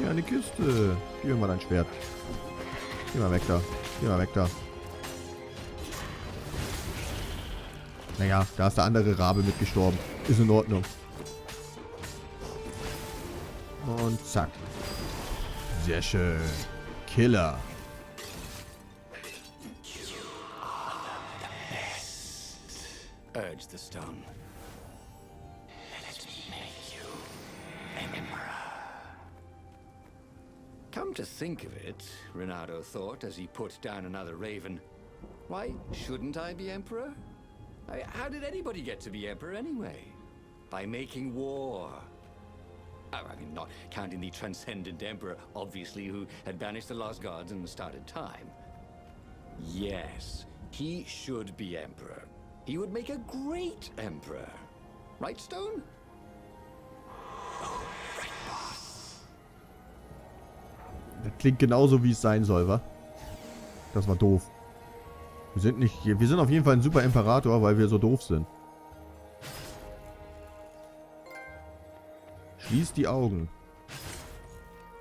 Hier eine Kiste. Gib mir mal dein Schwert. Geh mal weg da. Geh mal weg da. Naja, da ist der andere Rabe mitgestorben. Ist in Ordnung. Und zack. Sehr schön. Killer. Urge the stone. Let me make you emperor. Come to think of it, Reynador thought as he put down another raven, why shouldn't I be emperor? How did anybody get to be emperor anyway? By making war. I mean, not counting the transcendent emperor, obviously, who had banished the lost gods and started time. Yes, he should be emperor. He would make a great emperor. Right, Stone? Oh, right, boss. Das klingt genauso, wie es sein soll, wa? Das war doof. Wir sind auf jeden Fall ein super Imperator, weil wir so doof sind. Schließ die Augen.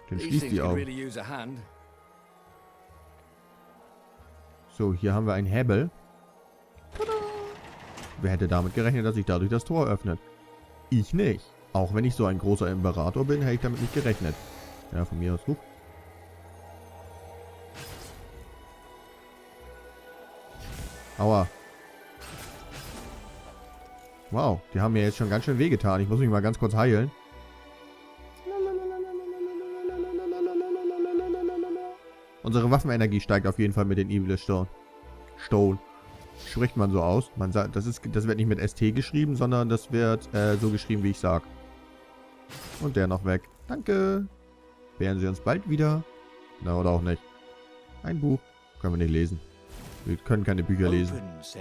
Dann schließ die Augen. So, hier haben wir einen Hebel. Wer hätte damit gerechnet, dass sich dadurch das Tor öffnet? Ich nicht. Auch wenn ich so ein großer Imperator bin, hätte ich damit nicht gerechnet. Ja, von mir aus. Aua. Wow, die haben mir jetzt schon ganz schön wehgetan. Ich muss mich mal ganz kurz heilen. Unsere Waffenenergie steigt auf jeden Fall mit den Evil Stone. Spricht man so aus. Man sagt, das wird nicht mit ST geschrieben, sondern das wird so geschrieben, wie ich sag. Und der noch weg. Danke. Werden Sie uns bald wieder? Na, oder auch nicht. Ein Buch. Können wir nicht lesen. Wir können keine Bücher lesen. Was?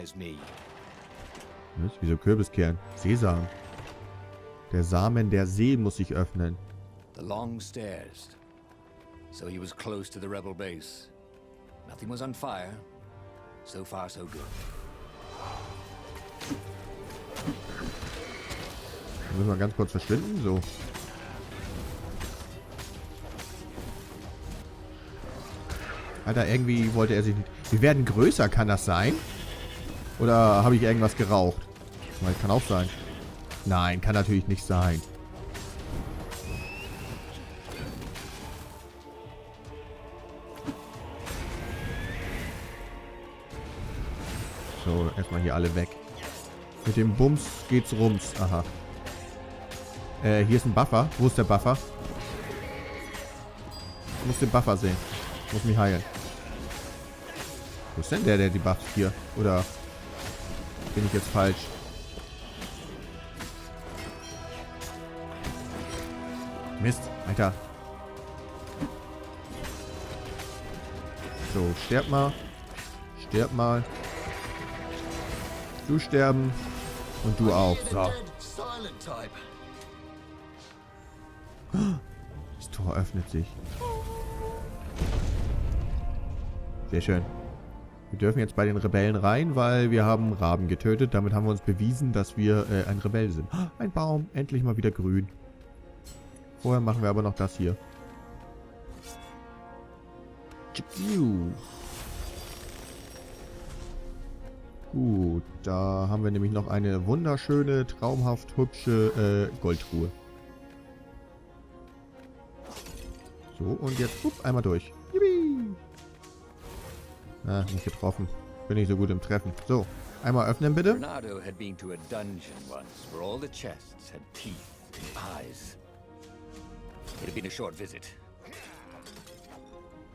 Wieso Kürbiskern? Sesam. Der Samen der See muss sich öffnen. The long stairs. So he was close to the rebel base. Nothing was on fire. So far, so good. Dann müssen wir ganz kurz verschwinden. So. Alter, irgendwie wollte er sich nicht... Wir werden größer, kann das sein? Oder habe ich irgendwas geraucht? Kann auch sein. Nein, kann natürlich nicht sein. So, erstmal hier alle weg. Mit dem Bums geht's rums. Aha. Hier ist ein Buffer. Wo ist der Buffer? Ich muss den Buffer sehen. Ich muss mich heilen. Wo ist denn der die bufft hier? Oder bin ich jetzt falsch? Mist, Alter. So, sterb mal. Sterb mal. Du sterben. Und du auch. So. Das Tor öffnet sich. Sehr schön. Wir dürfen jetzt bei den Rebellen rein, weil wir haben Raben getötet. Damit haben wir uns bewiesen, dass wir ein Rebell sind. Ein Baum. Endlich mal wieder grün. Vorher machen wir aber noch das hier. Gut, da haben wir nämlich noch eine wunderschöne, traumhaft hübsche Goldtruhe. So, und jetzt einmal durch. Yippie. Ah, nicht getroffen. Bin nicht so gut im Treffen. So, einmal öffnen bitte. Reynador had been to a dungeon once where all the chests had teeth and eyes. It had been a short visit.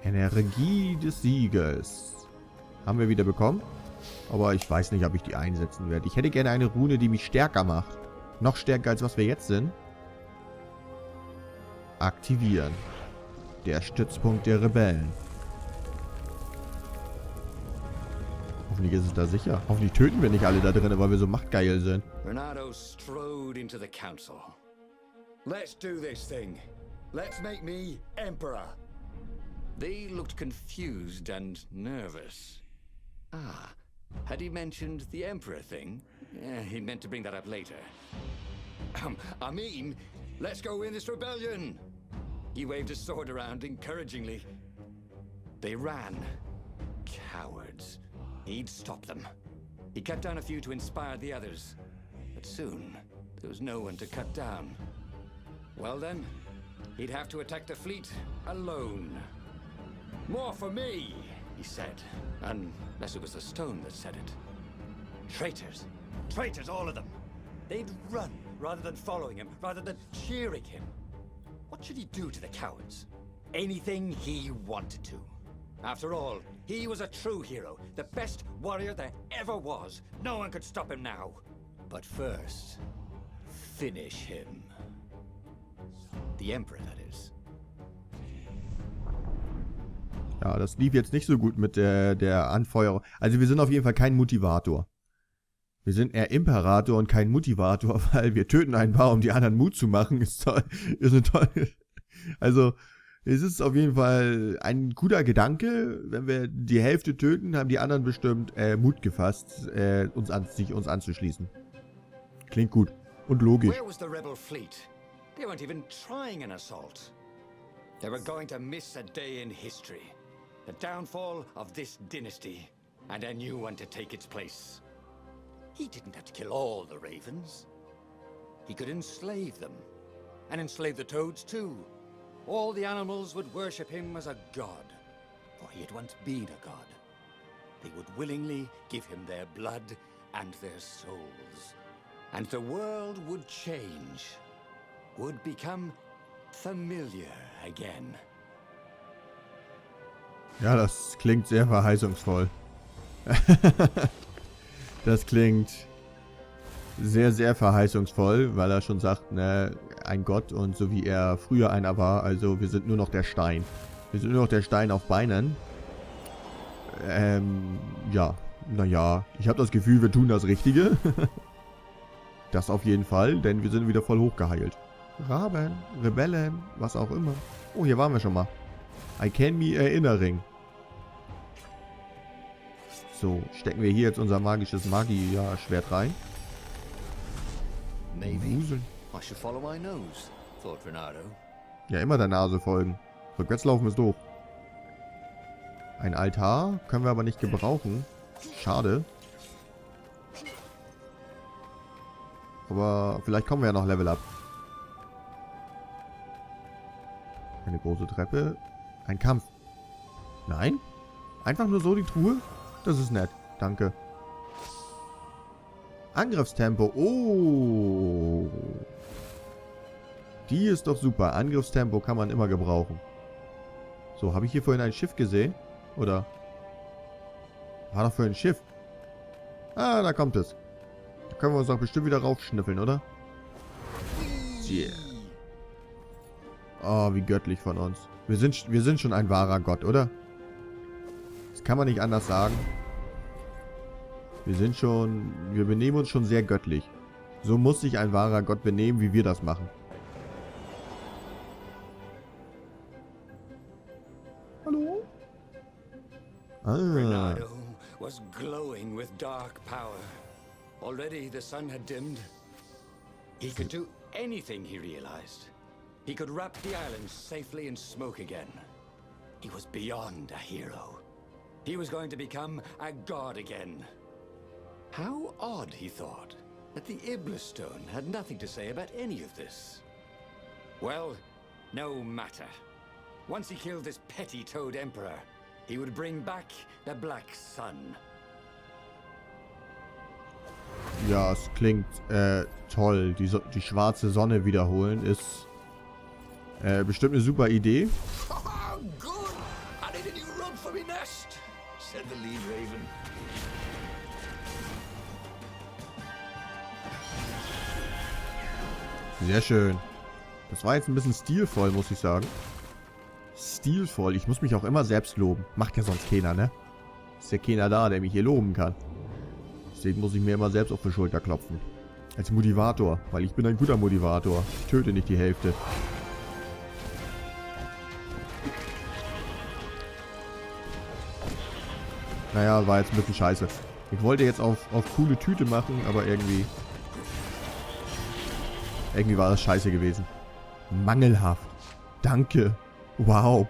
Energie des Sieges. Haben wir wieder bekommen. Aber ich weiß nicht, ob ich die einsetzen werde. Ich hätte gerne eine Rune, die mich stärker macht. Noch stärker, als was wir jetzt sind. Aktivieren. Der Stützpunkt der Rebellen. Hoffentlich ist es da sicher. Hoffentlich töten wir nicht alle da drin, weil wir so machtgeil sind. Reynador strode into the council. Let's do this thing. Let's make me emperor. They looked confused and nervous. Ah, had he mentioned the emperor thing? Yeah, he meant to bring that up later. I mean, let's go win this rebellion. He waved his sword around encouragingly. They ran. Cowards. He'd stop them. He cut down a few to inspire the others. But soon, there was no one to cut down. Well then, he'd have to attack the fleet alone. More for me, he said. Unless it was the stone that said it. Traitors. Traitors, all of them. They'd run rather than following him, rather than cheering him. What should he do to the cowards? Anything he wanted to. After all, he was a true hero, the best warrior there ever was. No one could stop him now. But first, finish him. The Emperor, that is. Ja, das lief jetzt nicht so gut mit der Anfeuerung. Also wir sind auf jeden Fall kein Motivator. Wir sind eher Imperator und kein Motivator, weil wir töten ein paar, um die anderen Mut zu machen. Ist toll. Ist eine tolle. Also, es ist auf jeden Fall ein guter Gedanke. Wenn wir die Hälfte töten, haben die anderen bestimmt Mut gefasst, uns anzuschließen. Klingt gut. Und logisch. Where was the rebel fleet? They weren't even trying an assault. They were going to miss a day in history. The downfall of this dynasty. And a new one to take its place. He didn't have to kill all the ravens. He could enslave them. And enslave the toads too. All the animals would worship him as a god. For he had once been a god. They would willingly give him their blood and their souls. And the world would change. Would become familiar again. Ja, das klingt sehr verheißungsvoll. Das klingt sehr, sehr verheißungsvoll, weil er schon sagt, ne, ein Gott und so wie er früher einer war, also wir sind nur noch der Stein. Wir sind nur noch der Stein auf Beinen. Ja, naja, ich habe das Gefühl, wir tun das Richtige. Das auf jeden Fall, denn wir sind wieder voll hochgeheilt. Raben, Rebellen, was auch immer. Oh, hier waren wir schon mal. I can me erinnering. So, stecken wir hier jetzt unser magisches Magia-Schwert rein. Maybe I should follow my nose, thought Reynador. Ja, immer der Nase folgen. Rückwärts laufen ist doof. Ein Altar können wir aber nicht gebrauchen. Schade. Aber vielleicht kommen wir ja noch Level up. Eine große Treppe. Ein Kampf. Nein? Einfach nur so die Truhe? Das ist nett. Danke. Angriffstempo. Oh. Die ist doch super. Angriffstempo kann man immer gebrauchen. So, habe ich hier vorhin ein Schiff gesehen? Oder? War doch vorhin ein Schiff. Ah, da kommt es. Da können wir uns doch bestimmt wieder raufschnüffeln, oder? Yeah. Oh, wie göttlich von uns. Wir sind schon ein wahrer Gott, oder? Das kann man nicht anders sagen. Wir benehmen uns schon sehr göttlich. So muss sich ein wahrer Gott benehmen, wie wir das machen. Hallo? Reynador was glowing with dark power. Already the sun had dimmed. He could do anything, he realized. He could wrap the island safely in smoke again. He was beyond a hero. He was going to become a god again. How odd, he thought, that the Iblis stone had nothing to say about any of this. Well, no matter. Once he killed this petty toad emperor, he would bring back the Black Sun. Ja, es klingt toll. Die schwarze Sonne wiederholen ist bestimmt eine super Idee. Oh, good! I need a new rug for me nest, said the lead raven. Sehr schön. Das war jetzt ein bisschen stilvoll, muss ich sagen. Stilvoll. Ich muss mich auch immer selbst loben. Macht ja sonst keiner, ne? Ist ja keiner da, der mich hier loben kann. Deswegen muss ich mir immer selbst auf die Schulter klopfen. Als Motivator. Weil ich bin ein guter Motivator. Ich töte nicht die Hälfte. Naja, war jetzt ein bisschen scheiße. Ich wollte jetzt auf coole Tüte machen, aber irgendwie war das scheiße gewesen. Mangelhaft. Danke. Wow.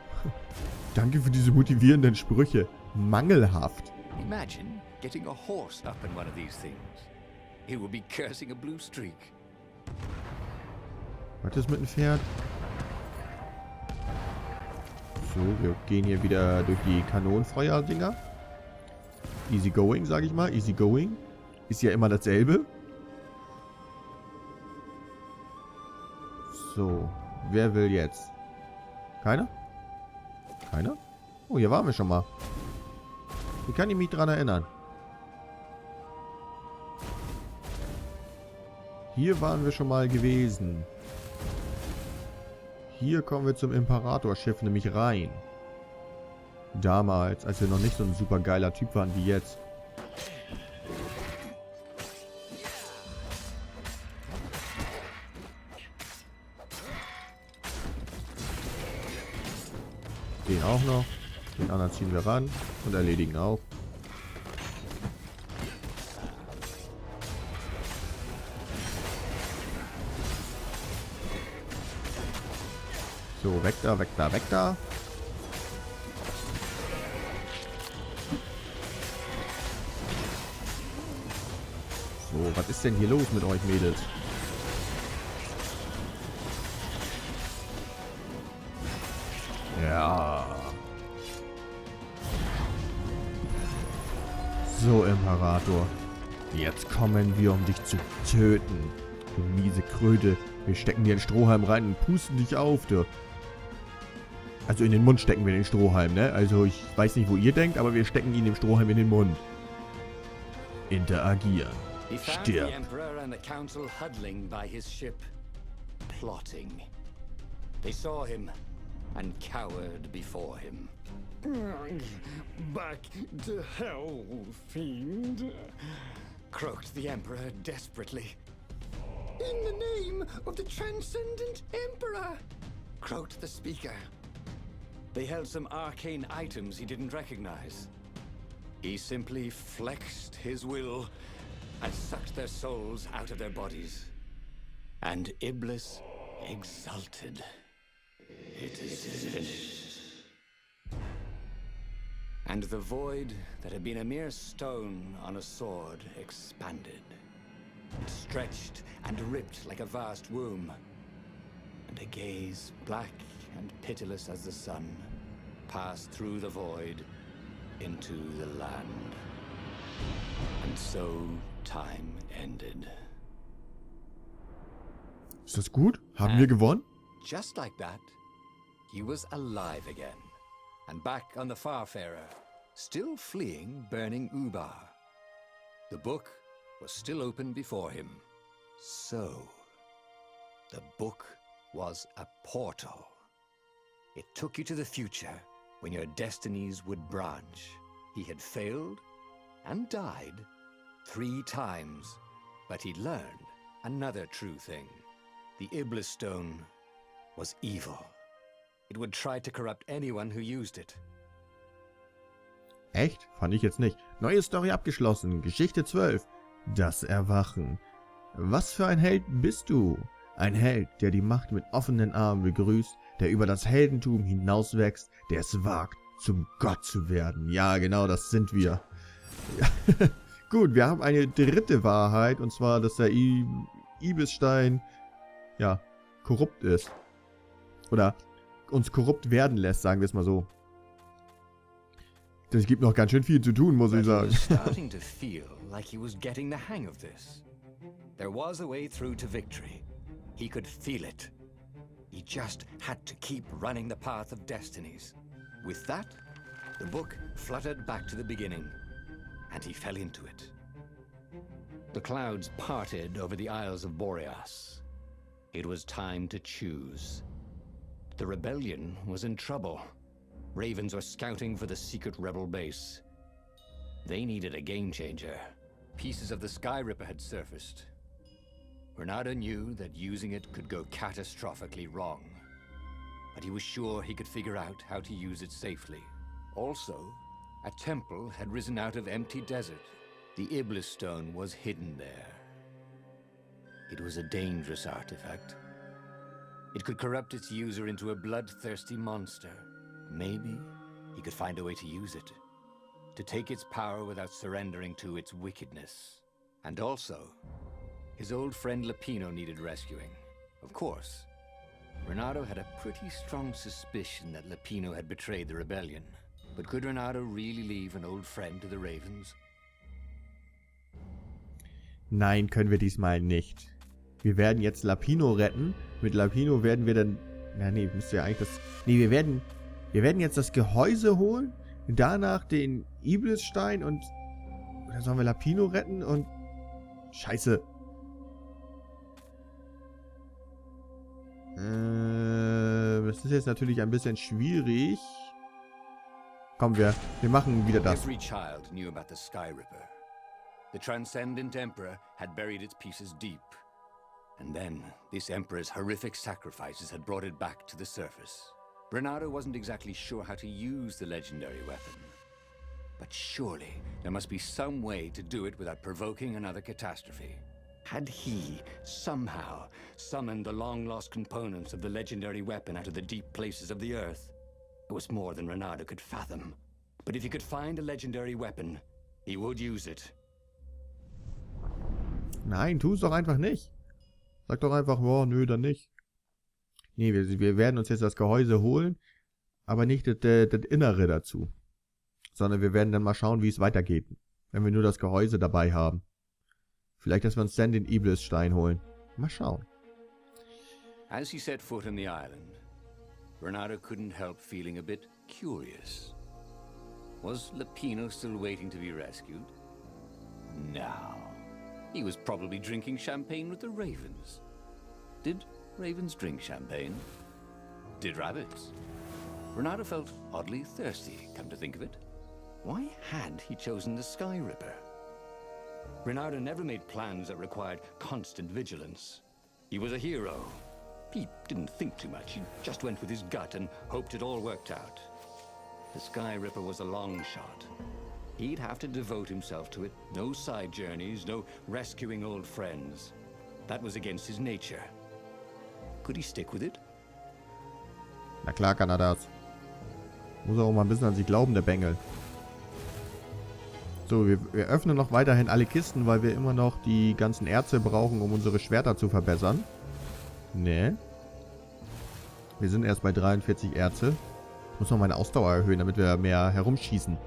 Danke für diese motivierenden Sprüche. Mangelhaft. Imagine getting a horse up in one of these things. It would be cursing a blue streak. Was ist mit dem Pferd? So, wir gehen hier wieder durch die Kanonenfeuer-Dinger. Easy going, sage ich mal. Easy going. Ist ja immer dasselbe. So, wer will jetzt? Keiner? Keiner? Oh, hier waren wir schon mal. Wie kann ich mich dran erinnern? Hier waren wir schon mal gewesen. Hier kommen wir zum Imperatorschiff nämlich rein. Damals, als wir noch nicht so ein super geiler Typ waren wie jetzt. Den auch noch. Den anderen ziehen wir ran und erledigen auch. So, weg da, weg da, weg da. So, was ist denn hier los mit euch Mädels? Ja. So, Imperator. Jetzt kommen wir, um dich zu töten. Du miese Kröte. Wir stecken dir einen Strohhalm rein und pusten dich auf, du. Also in den Mund stecken wir den Strohhalm, ne? Also ich weiß nicht, wo ihr denkt, aber wir stecken ihn dem Strohhalm in den Mund. Interagieren. He found Stirb. the Emperor and the Council huddling by his ship, plotting. They saw him and cowered before him. Back to hell, fiend. Croaked the Emperor desperately. In the name of the transcendent emperor. Croaked the speaker. They held some arcane items he didn't recognize. He simply flexed his will and sucked their souls out of their bodies. And Iblis exulted. It is finished. And the void that had been a mere stone on a sword expanded. It stretched and ripped like a vast womb. And a gaze black and pitiless as the sun passed through the void into the land. And so time ended. Ist das gut? Haben wir gewonnen? Just like that, he was alive again, and back on the Farfarer, still fleeing burning Ubar. The book was still open before him. So, the book was a portal. It took you to the future, when your destinies would branch. He had failed and died 3 times, but he learned another true thing. The Iblis Stone was evil. It would try to corrupt anyone who used it. Echt? Fand ich jetzt nicht. Neue Story abgeschlossen. Geschichte 12. Das Erwachen. Was für ein Held bist du? Ein Held, der die Macht mit offenen Armen begrüßt, der über das Heldentum hinauswächst, der es wagt, zum Gott zu werden. Ja, genau, das sind wir. Ja. Gut, wir haben eine dritte Wahrheit, und zwar, dass der Ibisstein, ja, korrupt ist. Oder uns korrupt werden lässt, sagen wir es mal so. Es gibt noch ganz schön viel zu tun, muss ich sagen. He was starting to feel like he was getting the hang of this. There was a way through to victory. He could feel it. He just had to keep running the Path of Destinies. With that, the book fluttered back to the beginning, and he fell into it. The clouds parted over the Isles of Boreas. It was time to choose. The rebellion was in trouble. Ravens were scouting for the secret rebel base. They needed a game changer. Pieces of the Sky Ripper had surfaced. Reynador knew that using it could go catastrophically wrong, but he was sure he could figure out how to use it safely. Also, a temple had risen out of empty desert. The Iblis Stone was hidden there. It was a dangerous artifact, It could corrupt its user into a bloodthirsty monster. Maybe he could find a way to use it. To take its power without surrendering to its wickedness. And also, his old friend Lapino needed rescuing. Of course, Reynador had a pretty strong suspicion that Lapino had betrayed the rebellion. But could Reynador really leave an old friend to the Ravens? Nein, können wir diesmal nicht. Wir werden jetzt Lapino retten. Mit Lapino werden wir dann... Ja, nee, müsste ja eigentlich das... Nee, wir werden jetzt das Gehäuse holen. Danach den Iblisstein und... Oder sollen wir Lapino retten und... Scheiße. Das ist jetzt natürlich ein bisschen schwierig. Komm, wir machen wieder das. Every child knew about the Sky Ripper. The transcendent emperor had buried its pieces deep. And then, this emperor's horrific sacrifices had brought it back to the surface. Reynador wasn't exactly sure how to use the legendary weapon. But surely, there must be some way to do it without provoking another catastrophe. Had he, somehow, summoned the long-lost components of the legendary weapon out of the deep places of the earth? It was more than Reynador could fathom. But if he could find a legendary weapon, he would use it. Nein, tu es doch einfach nicht. Sag doch einfach, boah, nö, dann nicht. Nee, wir werden uns jetzt das Gehäuse holen, aber nicht das Innere dazu. Sondern wir werden dann mal schauen, wie es weitergeht, wenn wir nur das Gehäuse dabei haben. Vielleicht, dass wir uns dann den Iblisstein holen. Mal schauen. As he set foot on the island, Reynador couldn't help feeling a bit curious. Was Lapino still waiting to be rescued? No. He was probably drinking champagne with the ravens. Did ravens drink champagne? Did rabbits? Reynador felt oddly thirsty, come to think of it. Why had he chosen the Sky Ripper? Reynador never made plans that required constant vigilance. He was a hero. He didn't think too much. He just went with his gut and hoped it all worked out. The Sky Ripper was a long shot. He'd have to devote himself to it. No side journeys, no rescuing old friends. That was against his nature. Could he stick with it? Na klar kann er das. Muss auch mal ein bisschen an sich glauben, der Bengel. So, wir öffnen noch weiterhin alle Kisten, weil wir immer noch die ganzen Erze brauchen, um unsere Schwerter zu verbessern. Ne. Wir sind erst bei 43 Erze. Ich muss noch meine Ausdauer erhöhen, damit wir mehr herumschießen.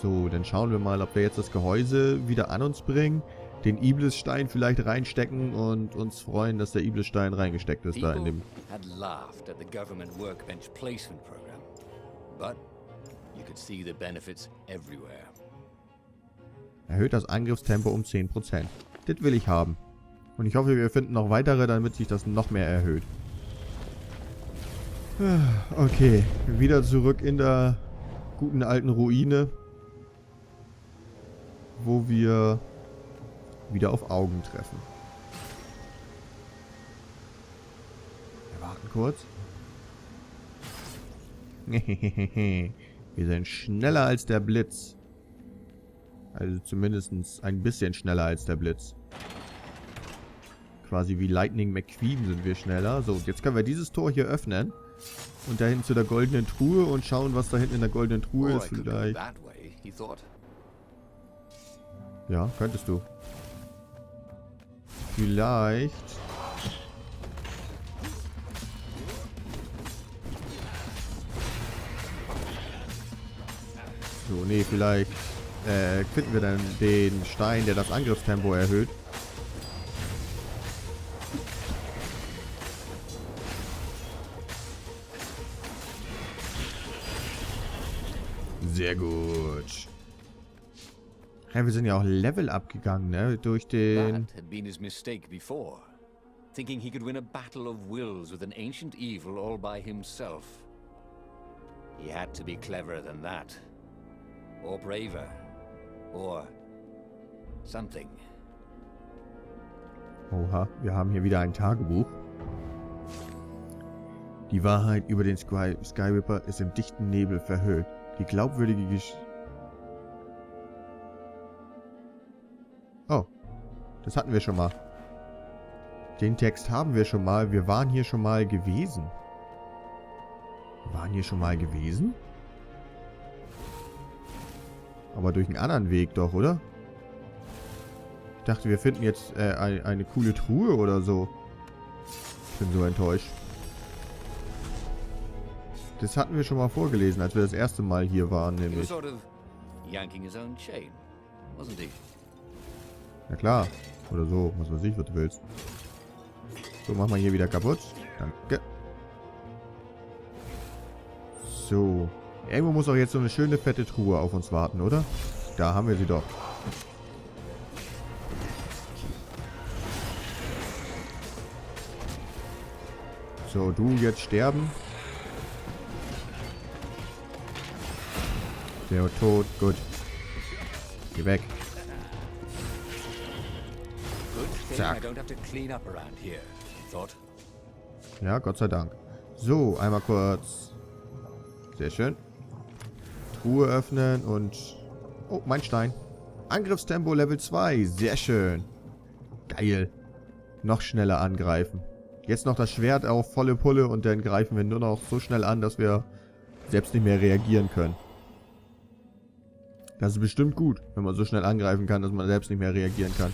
So, dann schauen wir mal, ob wir jetzt das Gehäuse wieder an uns bringen, den Iblisstein vielleicht reinstecken und uns freuen, dass der Iblisstein reingesteckt ist da in dem... Had laughed at the government workbench placement program, but you could see the benefits everywhere. Erhöht das Angriffstempo um 10%. Das will ich haben. Und ich hoffe, wir finden noch weitere, damit sich das noch mehr erhöht. Okay, wieder zurück in der guten alten Ruine, wo wir wieder auf Augen treffen. Wir warten kurz. Wir sind schneller als der Blitz. Also zumindest ein bisschen schneller als der Blitz. Quasi wie Lightning McQueen sind wir schneller. So, jetzt können wir dieses Tor hier öffnen. Und dahin zu der goldenen Truhe und schauen, was da hinten in der goldenen Truhe ist. Vielleicht. Ja, könntest du. Vielleicht. So, nee, vielleicht finden wir dann den Stein, der das Angriffstempo erhöht. Sehr gut. Ja, wir sind ja auch Level abgegangen, ne? Durch den... That had been his mistake before. Thinking he could win a battle of wills with an ancient evil all by himself. He had to be cleverer than that. Or braver. Or something. Oha, wir haben hier wieder ein Tagebuch. Die Wahrheit über den Sky Ripper ist im dichten Nebel verhüllt. Die glaubwürdige Oh, das hatten wir schon mal. Den Text haben wir schon mal. Wir waren hier schon mal gewesen. Wir waren hier schon mal gewesen? Aber durch einen anderen Weg doch, oder? Ich dachte, wir finden jetzt eine coole Truhe oder so. Ich bin so enttäuscht. Das hatten wir schon mal vorgelesen, als wir das erste Mal hier waren, He was nämlich. sort of yanking his own chain, wasn't he? Na klar. Oder so, was weiß ich, was du willst. So, mach mal hier wieder kaputt. Danke. So. Irgendwo muss auch jetzt so eine schöne fette Truhe auf uns warten, oder? Da haben wir sie doch. So, du jetzt sterben. Der ist tot, gut. Geh weg. Good thing Zack. I don't have to clean up around here, thought. Ja, Gott sei Dank. So, einmal kurz. Sehr schön. Truhe öffnen und... Oh, mein Stein. Angriffstempo Level 2. Sehr schön. Geil. Noch schneller angreifen. Jetzt noch das Schwert auf volle Pulle und dann greifen wir nur noch so schnell an, dass wir selbst nicht mehr reagieren können. Das ist bestimmt gut, wenn man so schnell angreifen kann, dass man selbst nicht mehr reagieren kann.